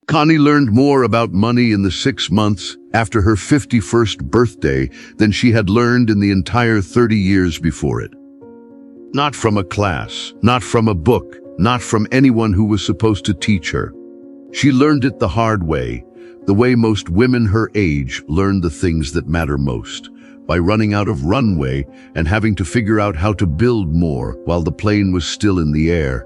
Connie learned more about money in the 6 months after her 51st birthday than she had learned in the entire 30 years before it. Not from a class, not from a book, not from anyone who was supposed to teach her. She learned it the hard way, the way most women her age learn the things that matter most, by running out of runway and having to figure out how to build more while the plane was still in the air.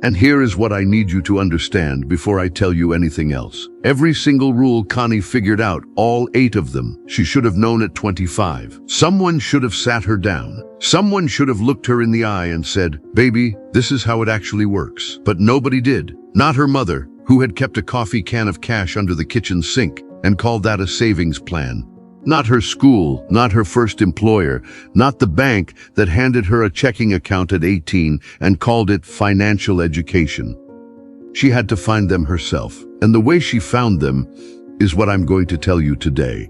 And here is what I need you to understand before I tell you anything else. Every single rule Connie figured out, all 8 of them, she should have known at 25. Someone should have sat her down. Someone should have looked her in the eye and said, "Baby, this is how it actually works." But nobody did. Not her mother, who had kept a coffee can of cash under the kitchen sink and called that a savings plan. Not her school, not her first employer, not the bank that handed her a checking account at 18 and called it financial education. She had to find them herself, and the way she found them is what I'm going to tell you today.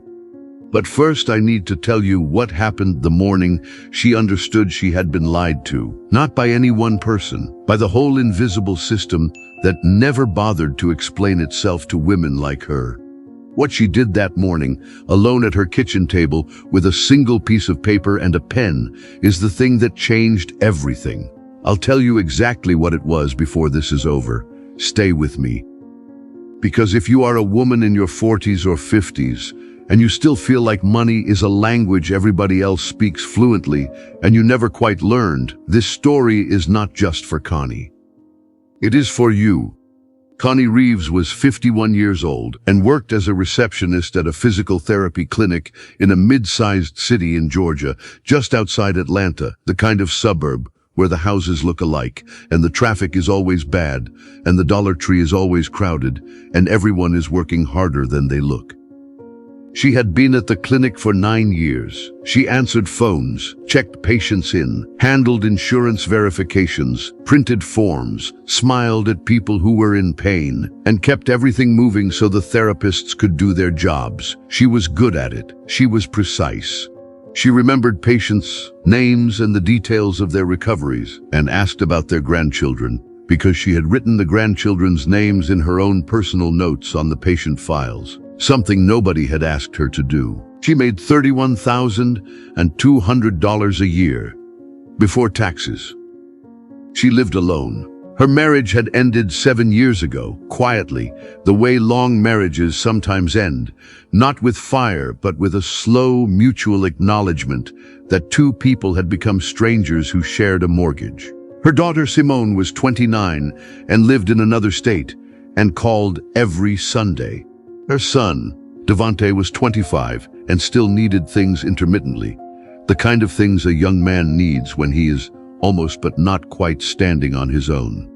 But first I need to tell you what happened the morning she understood she had been lied to, not by any one person, by the whole invisible system that never bothered to explain itself to women like her. What she did that morning, alone at her kitchen table with a single piece of paper and a pen, is the thing that changed everything. I'll tell you exactly what it was before this is over. Stay with me. Because if you are a woman in your 40s or 50s, and you still feel like money is a language everybody else speaks fluently, and you never quite learned, this story is not just for Connie. It is for you. Connie Reeves was 51 years old and worked as a receptionist at a physical therapy clinic in a mid-sized city in Georgia, just outside Atlanta, the kind of suburb where the houses look alike and the traffic is always bad and the Dollar Tree is always crowded and everyone is working harder than they look. She had been at the clinic for 9 years. She answered phones, checked patients in, handled insurance verifications, printed forms, smiled at people who were in pain, and kept everything moving so the therapists could do their jobs. She was good at it. She was precise. She remembered patients' names and the details of their recoveries, and asked about their grandchildren, because she had written the grandchildren's names in her own personal notes on the patient files. Something nobody had asked her to do. She made $31,200 a year, before taxes. She lived alone. Her marriage had ended 7 years ago, quietly, the way long marriages sometimes end, not with fire, but with a slow mutual acknowledgement that 2 people had become strangers who shared a mortgage. Her daughter Simone was 29 and lived in another state, and called every Sunday. Her son, Devante, was 25 and still needed things intermittently, the kind of things a young man needs when he is almost but not quite standing on his own.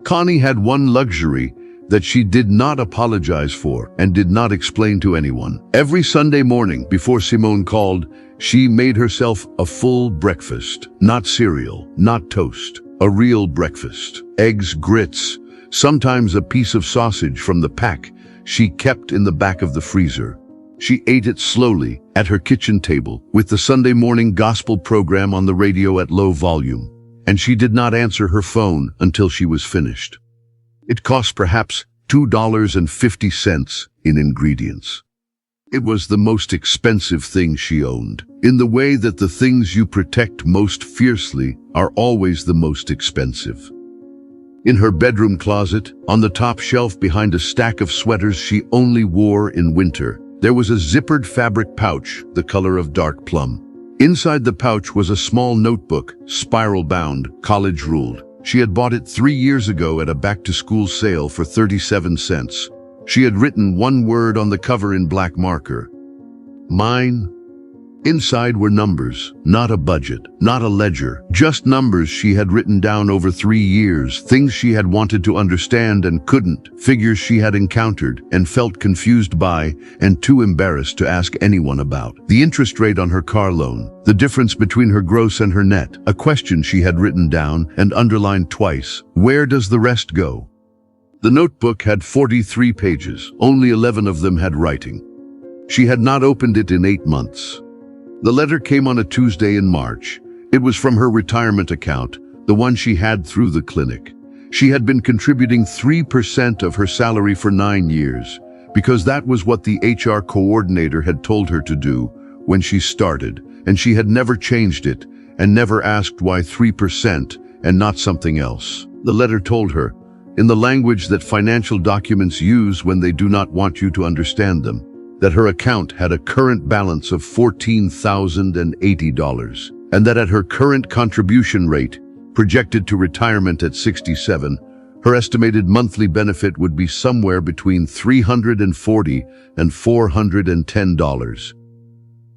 Connie had one luxury that she did not apologize for and did not explain to anyone. Every Sunday morning before Simone called, she made herself a full breakfast, not cereal, not toast, a real breakfast. Eggs, grits, sometimes a piece of sausage from the pack she kept in the back of the freezer. She ate it slowly at her kitchen table with the Sunday morning gospel program on the radio at low volume, and she did not answer her phone until she was finished. It cost perhaps $2.50 in ingredients. It was the most expensive thing she owned, in the way that the things you protect most fiercely are always the most expensive. In her bedroom closet, on the top shelf behind a stack of sweaters she only wore in winter, there was a zippered fabric pouch the color of dark plum. Inside the pouch was a small notebook, spiral-bound, college-ruled. She had bought it 3 years ago at a back-to-school sale for 37 cents. She had written one word on the cover in black marker: "Mine." Inside were numbers, not a budget, not a ledger, just numbers she had written down over 3 years, things she had wanted to understand and couldn't, figures she had encountered and felt confused by and too embarrassed to ask anyone about. The interest rate on her car loan, the difference between her gross and her net, a question she had written down and underlined twice: where does the rest go? The notebook had 43 pages, only 11 of them had writing. She had not opened it in 8 months. The letter came on a Tuesday in March. It was from her retirement account, the one she had through the clinic. She had been contributing 3% of her salary for 9 years, because that was what the HR coordinator had told her to do when she started, and she had never changed it and never asked why 3% and not something else. The letter told her, in the language that financial documents use when they do not want you to understand them, that her account had a current balance of $14,080, and that at her current contribution rate, projected to retirement at 67, her estimated monthly benefit would be somewhere between $340 and $410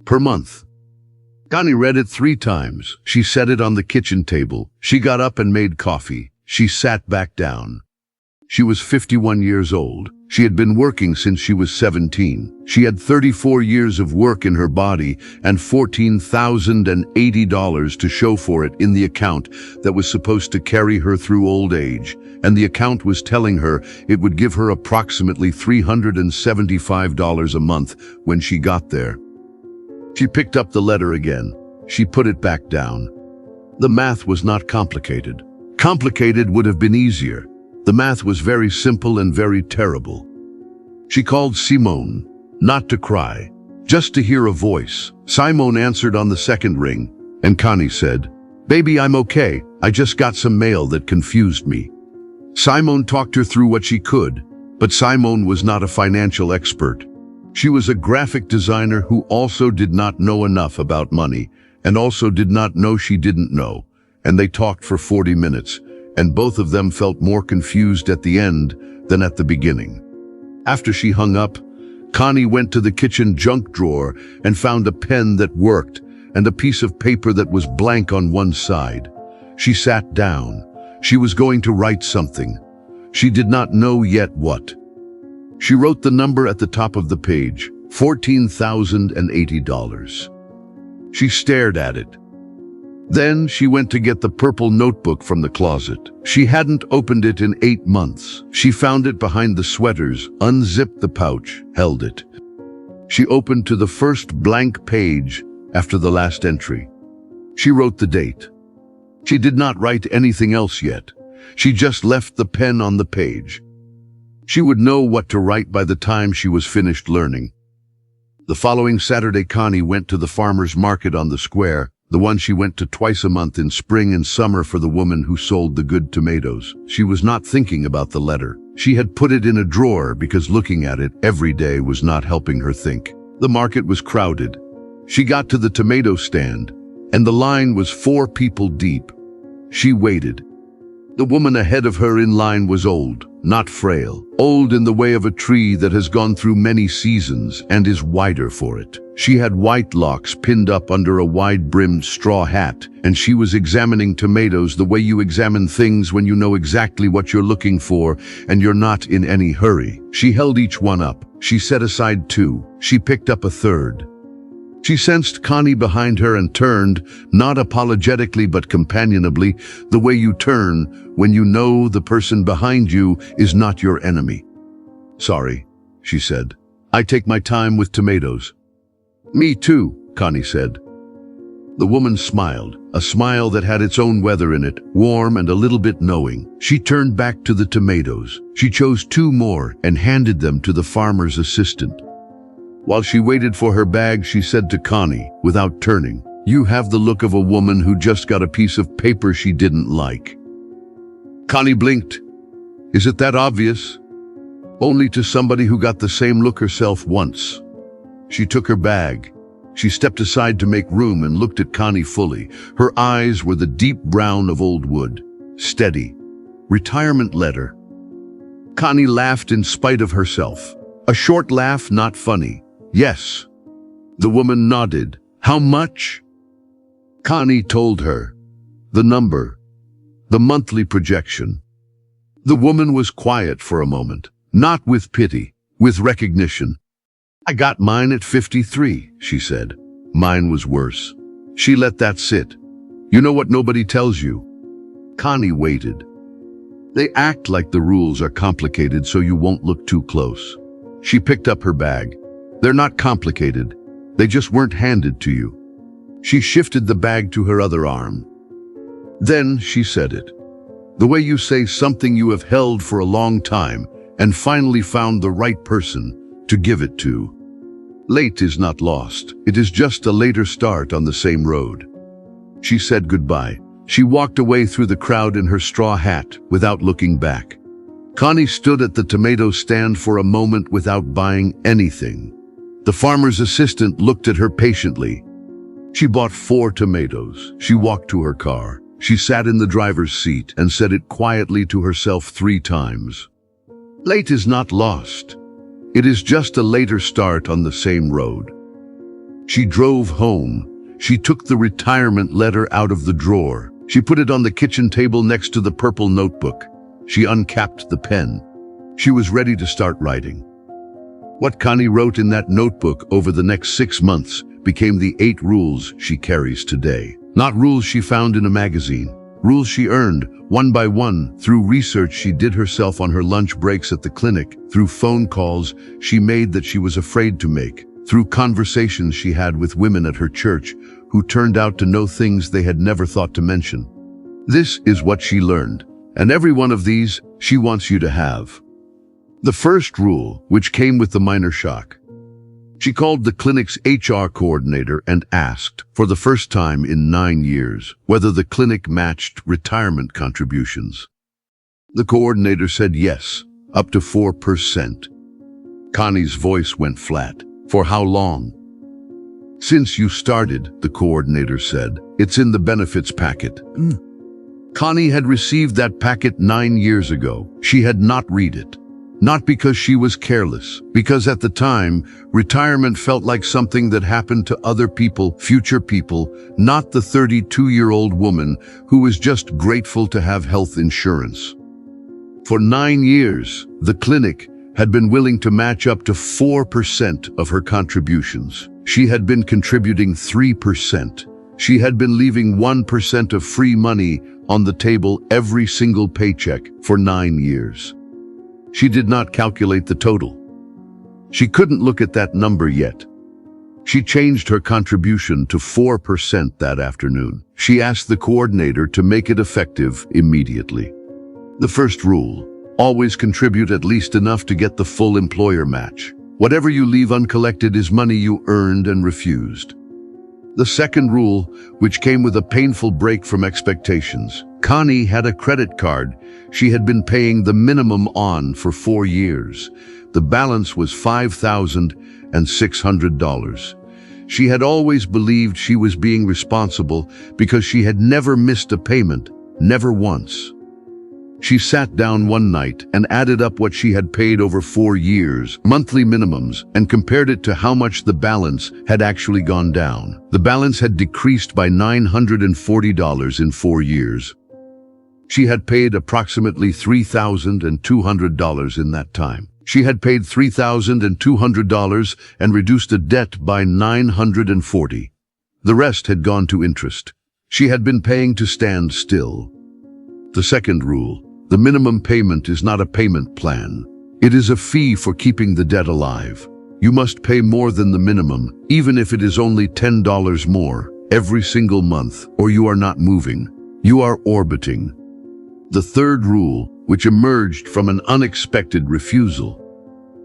per month. Connie read it 3 times. She set it on the kitchen table. She got up and made coffee. She sat back down. She was 51 years old. She had been working since she was 17. She had 34 years of work in her body and $14,080 to show for it in the account that was supposed to carry her through old age. And the account was telling her it would give her approximately $375 a month when she got there. She picked up the letter again. She put it back down. The math was not complicated. Complicated would have been easier. The math was very simple and very terrible. She called Simone, not to cry, just to hear a voice. Simone answered on the second ring, and Connie said, "Baby, I'm okay. I just got some mail that confused me." Simone talked her through what she could, but Simone was not a financial expert. She was a graphic designer who also did not know enough about money, and also did not know she didn't know, and they talked for 40 minutes. And both of them felt more confused at the end than at the beginning. After she hung up, Connie went to the kitchen junk drawer and found a pen that worked and a piece of paper that was blank on one side. She sat down. She was going to write something. She did not know yet what. She wrote the number at the top of the page, $14,080. She stared at it. Then she went to get the purple notebook from the closet. She hadn't opened it in 8 months. She found it behind the sweaters, unzipped the pouch, held it. She opened to the first blank page after the last entry. She wrote the date. She did not write anything else yet. She just left the pen on the page. She would know what to write by the time she was finished learning. The following Saturday, Connie went to the farmer's market on the square, the one she went to twice a month in spring and summer for the woman who sold the good tomatoes. She was not thinking about the letter. She had put it in a drawer because looking at it every day was not helping her think. The market was crowded. She got to the tomato stand, and the line was 4 people deep. She waited. The woman ahead of her in line was old, not frail. Old in the way of a tree that has gone through many seasons and is wider for it. She had white locks pinned up under a wide-brimmed straw hat, and she was examining tomatoes the way you examine things when you know exactly what you're looking for and you're not in any hurry. She held each one up. She set aside 2. She picked up a third. She sensed Connie behind her and turned, not apologetically but companionably, the way you turn when you know the person behind you is not your enemy. "Sorry," she said. "I take my time with tomatoes." "Me too," Connie said. The woman smiled, a smile that had its own weather in it, warm and a little bit knowing. She turned back to the tomatoes. She chose 2 more and handed them to the farmer's assistant. While she waited for her bag, she said to Connie, without turning, "You have the look of a woman who just got a piece of paper she didn't like." Connie blinked. "Is it that obvious?" Only to somebody who got the same look herself once. She took her bag. She stepped aside to make room and looked at Connie fully. Her eyes were the deep brown of old wood. Steady. Retirement letter. Connie laughed in spite of herself. A short laugh, not funny. "Yes." The woman nodded. "How much?" Connie told her. The number. The monthly projection. The woman was quiet for a moment. Not with pity, with recognition. "I got mine at 53, she said. "Mine was worse." She let that sit. "You know what nobody tells you?" Connie waited. "They act like the rules are complicated so you won't look too close." She picked up her bag. "They're not complicated. They just weren't handed to you." She shifted the bag to her other arm. Then she said it. The way you say something you have held for a long time and finally found the right person to give it to. Late is not lost. It is just a later start on the same road. She said goodbye. She walked away through the crowd in her straw hat without looking back. Connie stood at the tomato stand for a moment without buying anything. The farmer's assistant looked at her patiently. She bought 4 tomatoes. She walked to her car. She sat in the driver's seat and said it quietly to herself 3 times. Late is not lost. It is just a later start on the same road. She drove home. She took the retirement letter out of the drawer. She put it on the kitchen table next to the purple notebook. She uncapped the pen. She was ready to start writing. What Connie wrote in that notebook over the next 6 months became the 8 rules she carries today. Not rules she found in a magazine. Rules she earned, one by one, through research she did herself on her lunch breaks at the clinic, through phone calls she made that she was afraid to make, through conversations she had with women at her church who turned out to know things they had never thought to mention. This is what she learned, and every one of these she wants you to have. The first rule, which came with the minor shock. She called the clinic's HR coordinator and asked, for the first time in 9 years, whether the clinic matched retirement contributions. The coordinator said yes, up to 4%. Connie's voice went flat. For how long? Since you started, the coordinator said. It's in the benefits packet. Connie had received that packet 9 years ago. She had not read it. Not because she was careless, because at the time, retirement felt like something that happened to other people, future people, not the 32-year-old woman who was just grateful to have health insurance. For 9 years, the clinic had been willing to match up to 4% of her contributions. She had been contributing 3%. She had been leaving 1% of free money on the table every single paycheck for 9 years. She did not calculate the total. She couldn't look at that number yet. She changed her contribution to 4% that afternoon. She asked the coordinator to make it effective immediately. The first rule, always contribute at least enough to get the full employer match. Whatever you leave uncollected is money you earned and refused. The second rule, which came with a painful break from expectations. Connie had a credit card she had been paying the minimum on for 4 years. The balance was $5,600. She had always believed she was being responsible because she had never missed a payment, never once. She sat down one night and added up what she had paid over 4 years, monthly minimums, and compared it to how much the balance had actually gone down. The balance had decreased by $940 in 4 years. She had paid approximately $3,200 in that time. She had paid $3,200 and reduced a debt by $940. The rest had gone to interest. She had been paying to stand still. The second rule, the minimum payment is not a payment plan. It is a fee for keeping the debt alive. You must pay more than the minimum, even if it is only $10 more, every single month, or you are not moving. You are orbiting. The third rule, which emerged from an unexpected refusal.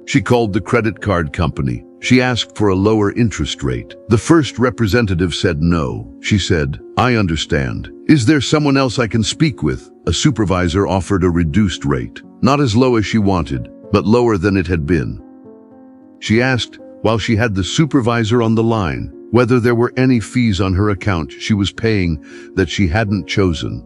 She called the credit card company. She asked for a lower interest rate. The first representative said no. She said, I understand. Is there someone else I can speak with? A supervisor offered a reduced rate, not as low as she wanted, but lower than it had been. She asked, while she had the supervisor on the line, whether there were any fees on her account she was paying that she hadn't chosen.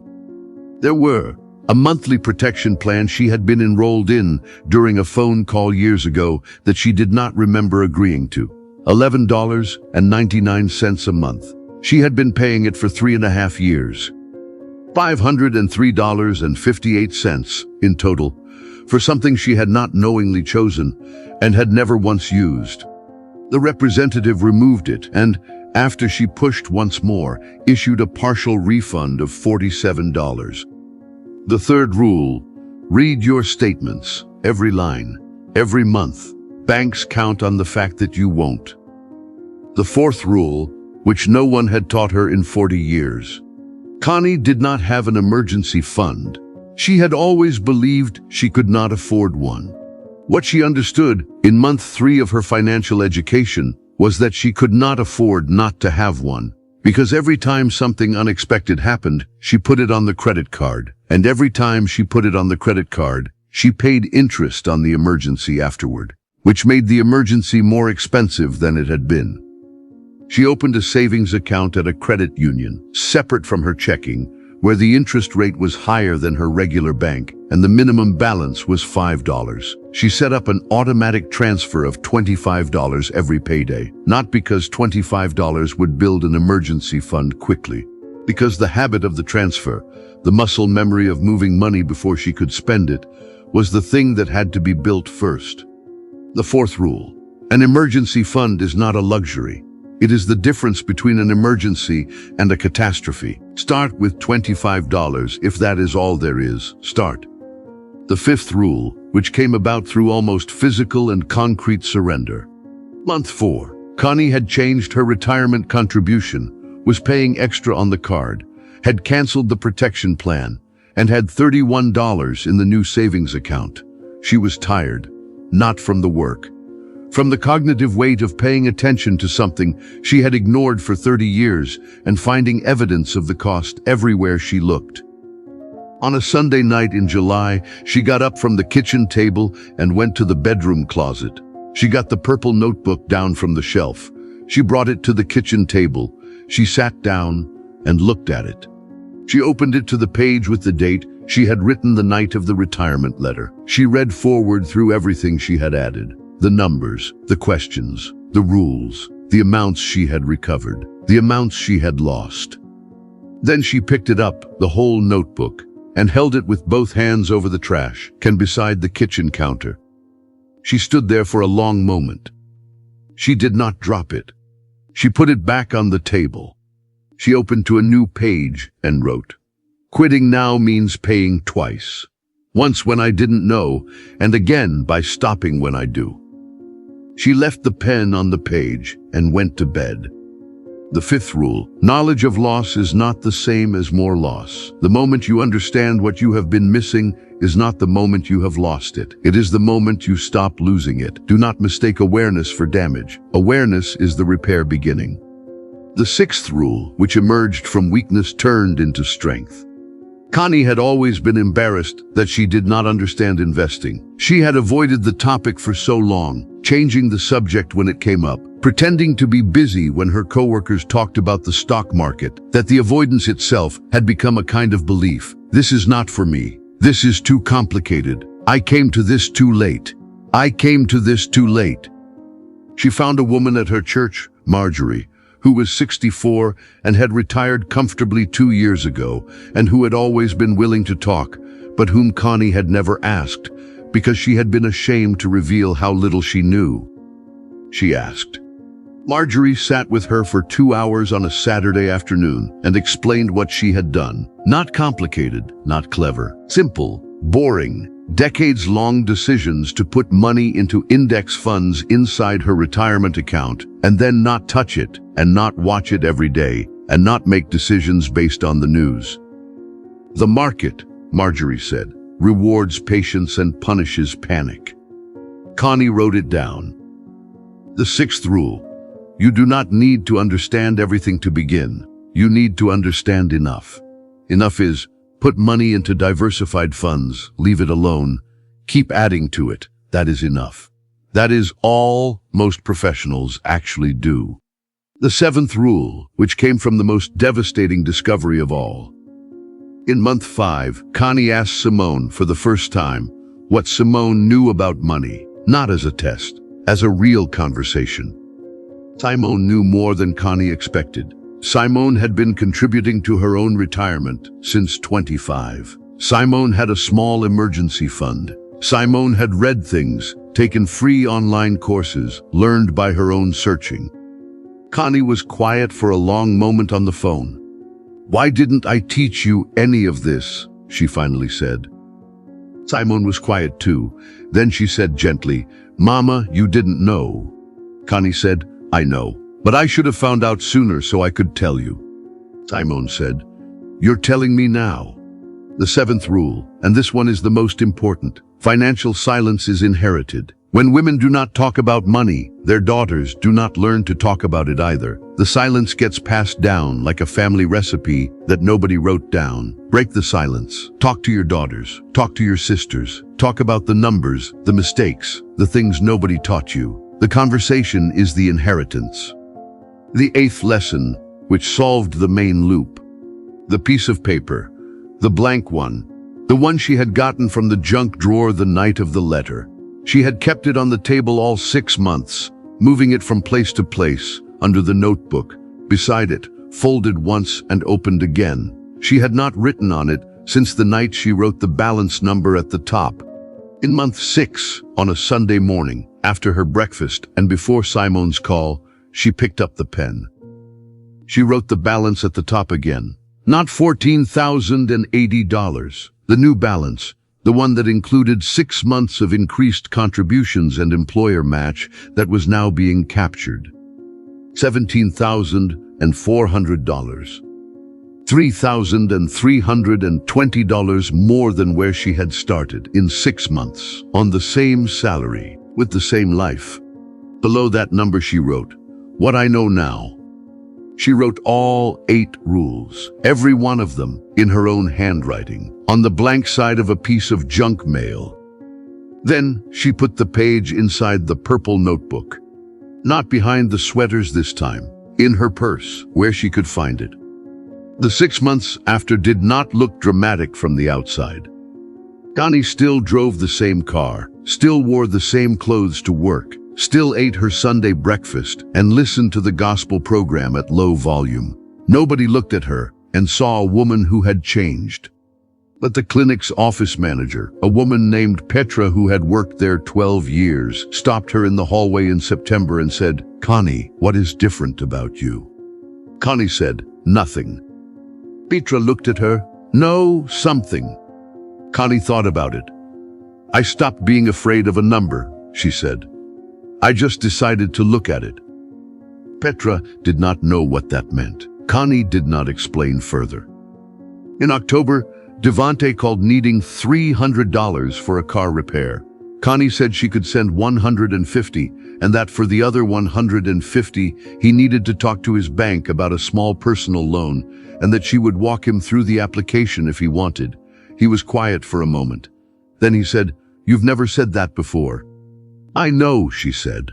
There were. A monthly protection plan she had been enrolled in during a phone call years ago that she did not remember agreeing to. $11.99 a month. She had been paying it for 3.5 years. $503.58 in total for something she had not knowingly chosen and had never once used. The representative removed it and, after she pushed once more, issued a partial refund of $47. The third rule, read your statements, every line, every month. Banks count on the fact that you won't. The fourth rule, which no one had taught her in 40 years. Connie did not have an emergency fund. She had always believed she could not afford one. What she understood in month 3 of her financial education was that she could not afford not to have one, because every time something unexpected happened, she put it on the credit card, and every time she put it on the credit card, she paid interest on the emergency afterward, which made the emergency more expensive than it had been. She opened a savings account at a credit union, separate from her checking, where the interest rate was higher than her regular bank, and the minimum balance was $5. She set up an automatic transfer of $25 every payday, not because $25 would build an emergency fund quickly, because the habit of the transfer, the muscle memory of moving money before she could spend it, was the thing that had to be built first. The 4th rule: an emergency fund is not a luxury. It is the difference between an emergency and a catastrophe. Start with $25 if that is all there is. Start. The 5th rule, which came about through almost physical and concrete surrender. Month 4. Connie had changed her retirement contribution, was paying extra on the card, had canceled the protection plan, and had $31 in the new savings account. She was tired, not from the work, from the cognitive weight of paying attention to something she had ignored for 30 years and finding evidence of the cost everywhere she looked. On a Sunday night in July, she got up from the kitchen table and went to the bedroom closet. She got the purple notebook down from the shelf. She brought it to the kitchen table. She sat down and looked at it. She opened it to the page with the date she had written the night of the retirement letter. She read forward through everything she had added. The numbers, the questions, the rules, the amounts she had recovered, the amounts she had lost. Then she picked it up, the whole notebook, and held it with both hands over the trash can beside the kitchen counter. She stood there for a long moment. She did not drop it. She put it back on the table. She opened to a new page and wrote, "Quitting now means paying twice. Once when I didn't know, and again by stopping when I do." She left the pen on the page and went to bed. The 5th rule: knowledge of loss is not the same as more loss. The moment you understand what you have been missing is not the moment you have lost it. It is the moment you stop losing it. Do not mistake awareness for damage. Awareness is the repair beginning. The 6th rule, which emerged from weakness, turned into strength. Connie had always been embarrassed that she did not understand investing. She had avoided the topic for so long, changing the subject when it came up, pretending to be busy when her coworkers talked about the stock market, that the avoidance itself had become a kind of belief. This is not for me. This is too complicated. I came to this too late. I came to this too late. She found a woman at her church, Marjorie, who was 64 and had retired comfortably 2 years ago, and who had always been willing to talk, but whom Connie had never asked, because she had been ashamed to reveal how little she knew. She asked. Marjorie sat with her for 2 hours on a Saturday afternoon and explained what she had done. Not complicated, not clever. Simple, boring, decades-long decisions to put money into index funds inside her retirement account and then not touch it and not watch it every day and not make decisions based on the news. The market, Marjorie said, rewards patience and punishes panic. Connie wrote it down. The 6th rule: you do not need to understand everything to begin. You need to understand enough. Enough is, put money into diversified funds, leave it alone, keep adding to it. That is enough. That is all most professionals actually do. The 7th rule, which came from the most devastating discovery of all. In month 5, Connie asked Simone for the first time what Simone knew about money, not as a test, as a real conversation. Simone knew more than Connie expected. Simone had been contributing to her own retirement since 25. Simone had a small emergency fund. Simone had read things, taken free online courses, learned by her own searching. Connie was quiet for a long moment on the phone. "Why didn't I teach you any of this?" she finally said. Simone was quiet too. Then she said gently, "Mama, you didn't know." Connie said, "I know, but I should have found out sooner so I could tell you." Simone said, "You're telling me now." The seventh rule, and this one is the most important: financial silence is inherited. When women do not talk about money, their daughters do not learn to talk about it either. The silence gets passed down like a family recipe that nobody wrote down. Break the silence. Talk to your daughters. Talk to your sisters. Talk about the numbers, the mistakes, the things nobody taught you. The conversation is the inheritance. The eighth lesson, which solved the main loop. The piece of paper. The blank one. The one she had gotten from the junk drawer the night of the letter. She had kept it on the table all 6 months, moving it from place to place, under the notebook, beside it, folded once and opened again. She had not written on it since the night she wrote the balance number at the top. In month 6, on a Sunday morning, after her breakfast and before Simon's call, she picked up the pen. She wrote the balance at the top again. Not $14,080, the new balance, the one that included 6 months of increased contributions and employer match that was now being captured. $17,400. $3,320 more than where she had started in 6 months, on the same salary, with the same life. Below that number she wrote, "What I know now." She wrote all 8 rules, every one of them in her own handwriting, on the blank side of a piece of junk mail. Then she put the page inside the purple notebook. Not behind the sweaters this time, in her purse, where she could find it. The 6 months after did not look dramatic from the outside. Connie still drove the same car, still wore the same clothes to work, still ate her Sunday breakfast and listened to the gospel program at low volume. Nobody looked at her and saw a woman who had changed. But the clinic's office manager, a woman named Petra who had worked there 12 years, stopped her in the hallway in September and said, "Connie, what is different about you?" Connie said, "Nothing." Petra looked at her. "No, something." Connie thought about it. "I stopped being afraid of a number," she said. "I just decided to look at it." Petra did not know what that meant. Connie did not explain further. In October, Devante called needing $300 for a car repair. Connie said she could send $150, and that for the other $150, he needed to talk to his bank about a small personal loan, and that she would walk him through the application if he wanted. He was quiet for a moment. Then he said, "You've never said that before." "I know," she said.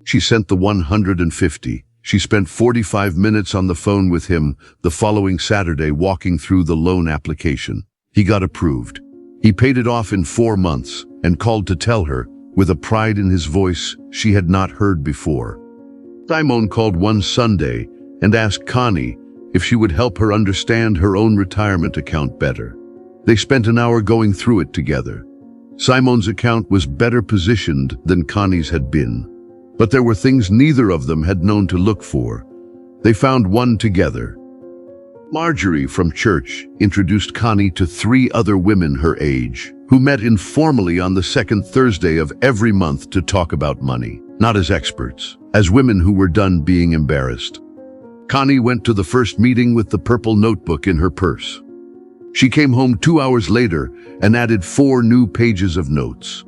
She sent the $150. She spent 45 minutes on the phone with him the following Saturday walking through the loan application. He got approved. He paid it off in 4 months and called to tell her, with a pride in his voice she had not heard before. Simon called one Sunday and asked Connie if she would help her understand her own retirement account better. They spent an hour going through it together. Simon's account was better positioned than Connie's had been, but there were things neither of them had known to look for. They found one together. Marjorie from church introduced Connie to 3 other women her age, who met informally on the second Thursday of every month to talk about money, not as experts, as women who were done being embarrassed. Connie went to the first meeting with the purple notebook in her purse. She came home 2 hours later and added 4 new pages of notes.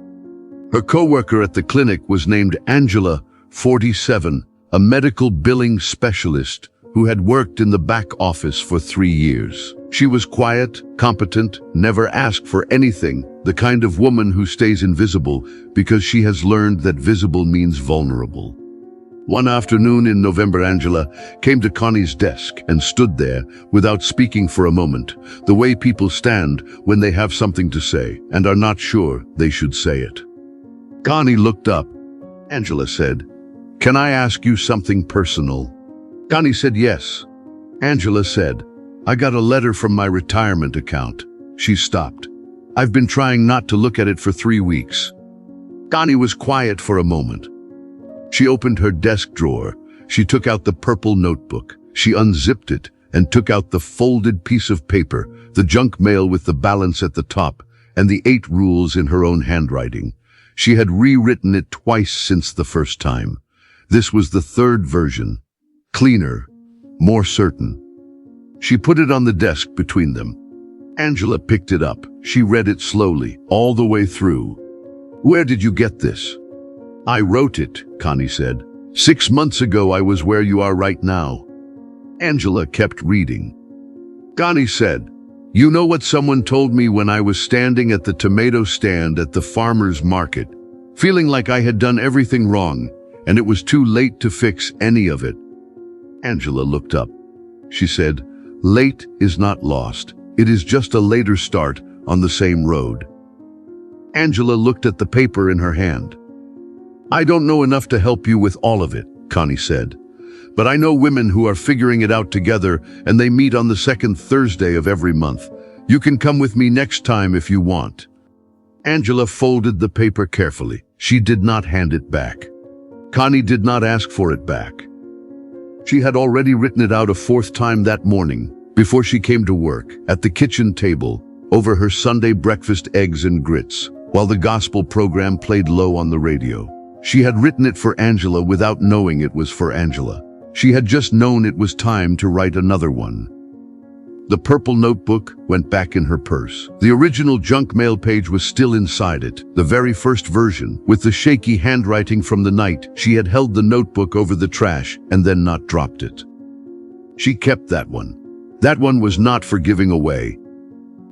Her co-worker at the clinic was named Angela, 47, a medical billing specialist who had worked in the back office for 3 years. She was quiet, competent, never asked for anything, the kind of woman who stays invisible because she has learned that visible means vulnerable. One afternoon in November, Angela came to Connie's desk and stood there without speaking for a moment, the way people stand when they have something to say and are not sure they should say it. Connie looked up. Angela said, "Can I ask you something personal?" Connie said yes. Angela said, "I got a letter from my retirement account." She stopped. "I've been trying not to look at it for 3 weeks." Connie was quiet for a moment. She opened her desk drawer. She took out the purple notebook. She unzipped it and took out the folded piece of paper, the junk mail with the balance at the top, and the 8 rules in her own handwriting. She had rewritten it twice since the first time. This was the 3rd version. Cleaner, more certain. She put it on the desk between them. Angela picked it up. She read it slowly, all the way through. "Where did you get this?" "I wrote it," Connie said. "6 months ago I was where you are right now." Angela kept reading. Connie said, "You know what someone told me when I was standing at the tomato stand at the farmer's market, feeling like I had done everything wrong, and it was too late to fix any of it?" Angela looked up. She said, "Late is not lost. It is just a later start on the same road." Angela looked at the paper in her hand. "I don't know enough to help you with all of it," Connie said. "But I know women who are figuring it out together, and they meet on the second Thursday of every month. You can come with me next time if you want." Angela folded the paper carefully. She did not hand it back. Connie did not ask for it back. She had already written it out a 4th time that morning, before she came to work, at the kitchen table, over her Sunday breakfast eggs and grits, while the gospel program played low on the radio. She had written it for Angela without knowing it was for Angela. She had just known it was time to write another one. The purple notebook went back in her purse. The original junk mail page was still inside it, the very first version, with the shaky handwriting from the night she had held the notebook over the trash and then not dropped it. She kept that one. That one was not for giving away.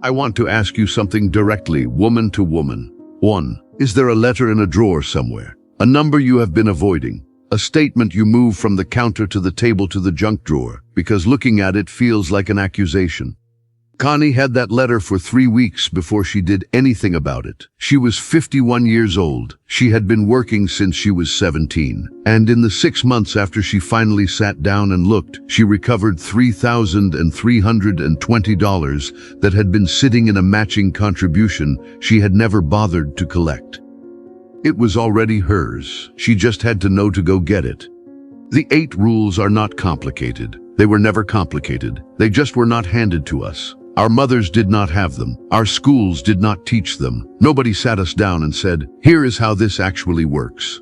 "I want to ask you something directly, woman to woman. 1. Is there a letter in a drawer somewhere? A number you have been avoiding? A statement you move from the counter to the table to the junk drawer, because looking at it feels like an accusation?" Connie had that letter for 3 weeks before she did anything about it. She was 51 years old. She had been working since she was 17. And in the 6 months after she finally sat down and looked, she recovered $3,320 that had been sitting in a matching contribution she had never bothered to collect. It was already hers. She just had to know to go get it. The 8 rules are not complicated. They were never complicated. They just were not handed to us. Our mothers did not have them. Our schools did not teach them. Nobody sat us down and said, "Here is how this actually works."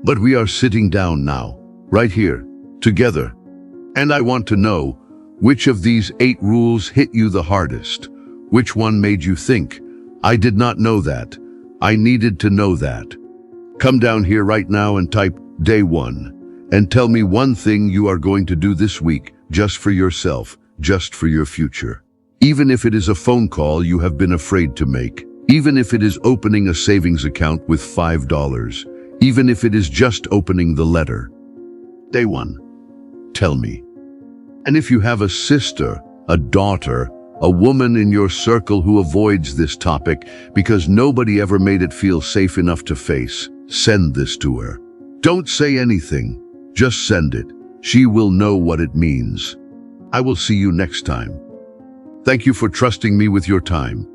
But we are sitting down now, right here, together. And I want to know, which of these 8 rules hit you the hardest? Which one made you think, "I did not know that. I needed to know that"? Come down here right now and type day 1 and tell me one thing you are going to do this week just for yourself, just for your future. Even if it is a phone call you have been afraid to make, even if it is opening a savings account with $5, even if it is just opening the letter. Day 1. Tell me. And if you have a sister, a daughter, a woman in your circle who avoids this topic because nobody ever made it feel safe enough to face, send this to her. Don't say anything. Just send it. She will know what it means. I will see you next time. Thank you for trusting me with your time.